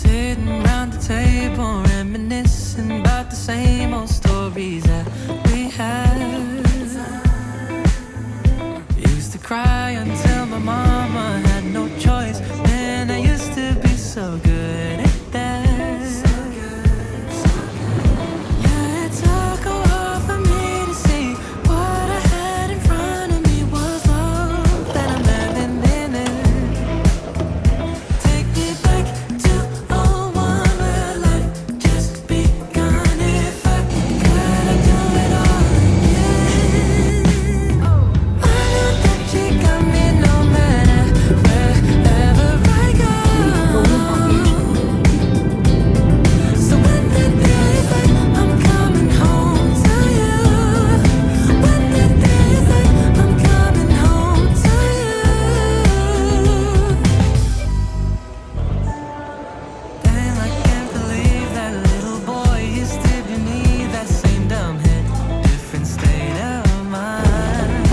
Sitting round the table, reminiscing about the same old stories that we had. Used to cry until my mama had no choice. Man, I used to be so good at that. Yeah, it took a while for me to see what I had in front of me was love that I'm living in it. Take me back to a one where life just begun. If I could, I'd do it all again. I know that you got me no matter wherever I go. So when the day's like I'm coming home to you, when the day's like I'm coming home to you. Dang, I can't believe that little boy used to be me. That same dumb head, different state of mind.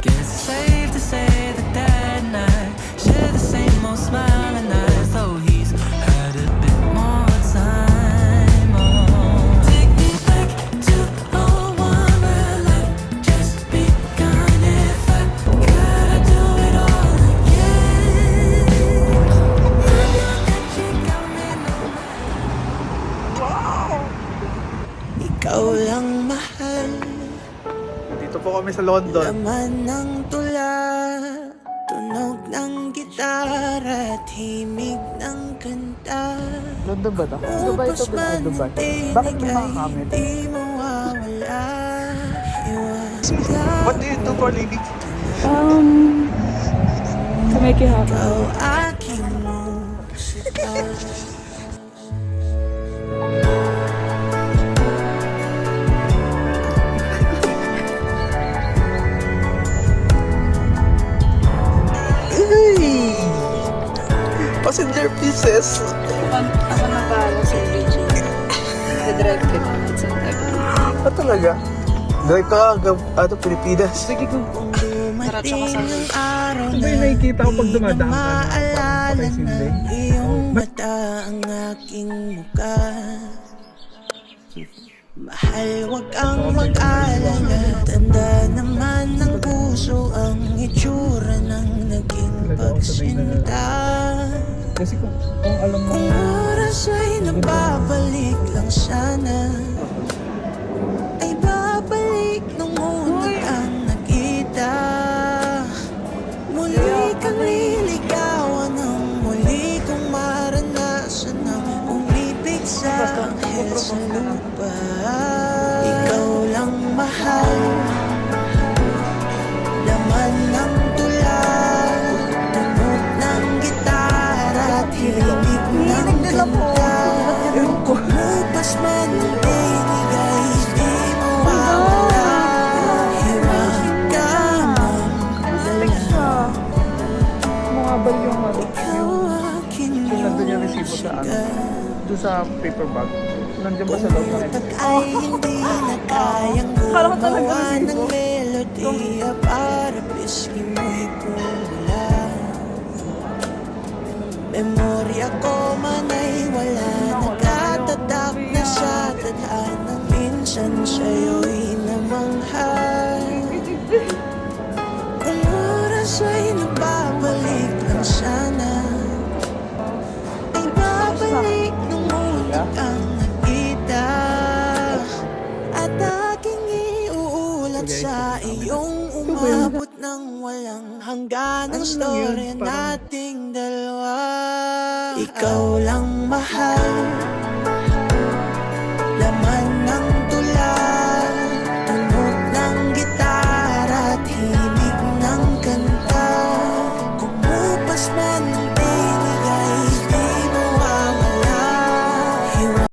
Guess it's safe to say that that night share the same old smiling eyes, though he's had a bit more time. Oh, take me back to a one where life just begun. If I could, I'd do it all again. I know that you got me no ikaw lang mahal. Dito po kami sa London. Laman ng tula, tunog ng gitara, at himig ng kanta. London ba ito? Dubai ito, Upos Dubai. man ang Bakit may tinig mga ay comment? di mawawala. Iwas What do you do for a living? Sa may kihapon. ikaw aking musika. Hey! Passenger pieces. Ako na bahala sa Beijing. Nag-drive ka na. It's an everything. Talaga? Drive ka hanggang Pilipinas. Sige kung... Dumating ang araw Ito ba na yung nakikita ko pag di na dumadaan ka na maalala parang na Sindel? iyong mata ang aking muka. Mahal, wag kang mag-alala. Tanda naman ng puso ang itsura ng naging pagsinta. Kasi kung alam mo... Kung oras ay nababalik lang sana, ay babalik nung una kang nakita. Muli kang liligawan ng muli kong maranasan ng umibig sa anghel sa lupa. Ikaw lang mahal, laman ng tula, tunog ng gitara, at himig ng kanta. Kumupas man ang tinig ay di mawawala. Hiwag ka mang lala. Mga bal yung ano. Ikaw aking Nandun yung resibo sa ano. Doon sa paper bag. Nandiyan ba sa loob ng Pag ay hindi na kayang gumawa ng melodiya para piskin mo'y kula. Memorya ko man ay wala, nakatatak na sa tadhanang minsan sa'yo'y namangha. Kung oras ay nababalik lang sana, ay babalik nung una kang nakita. At aking iuulat sa iyong umabot ng walang hanggan ang storya nating dalawa. Ikaw lang mahal,